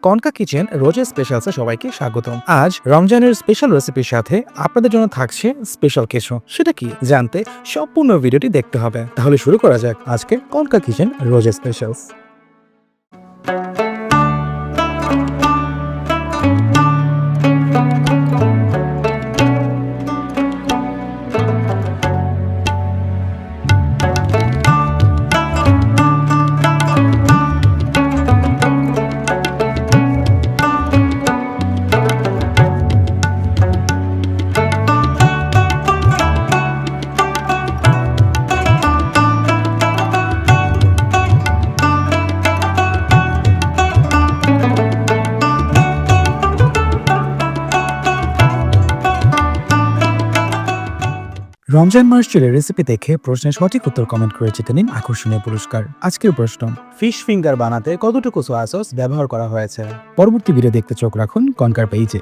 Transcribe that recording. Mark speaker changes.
Speaker 1: Concha kitchen রোজের স্পেশালসে সবাইকে স্বাগতম। আজ রমজানের স্পেশাল রেসিপির সাথে আপনাদের জন্য থাকছে স্পেশাল কিছু। সেটা কি জানতে সম্পূর্ণ ভিডিওটি দেখতে হবে। তাহলে শুরু করা যাক আজকে কনকা কিচেন রোজের স্পেশালস। রমজান মাস চলে রেসিপি দেখে প্রশ্নের সঠিক উত্তর কমেন্ট করে জিতে নিন আকর্ষণীয় পুরস্কার। আজকের প্রশ্ন, ফিশ ফিঙ্গার বানাতে কতটুকু সোয়া সস ব্যবহার করা হয়েছে? পরবর্তী ভিডিও দেখতে চোখ রাখুন কনকার পেজে।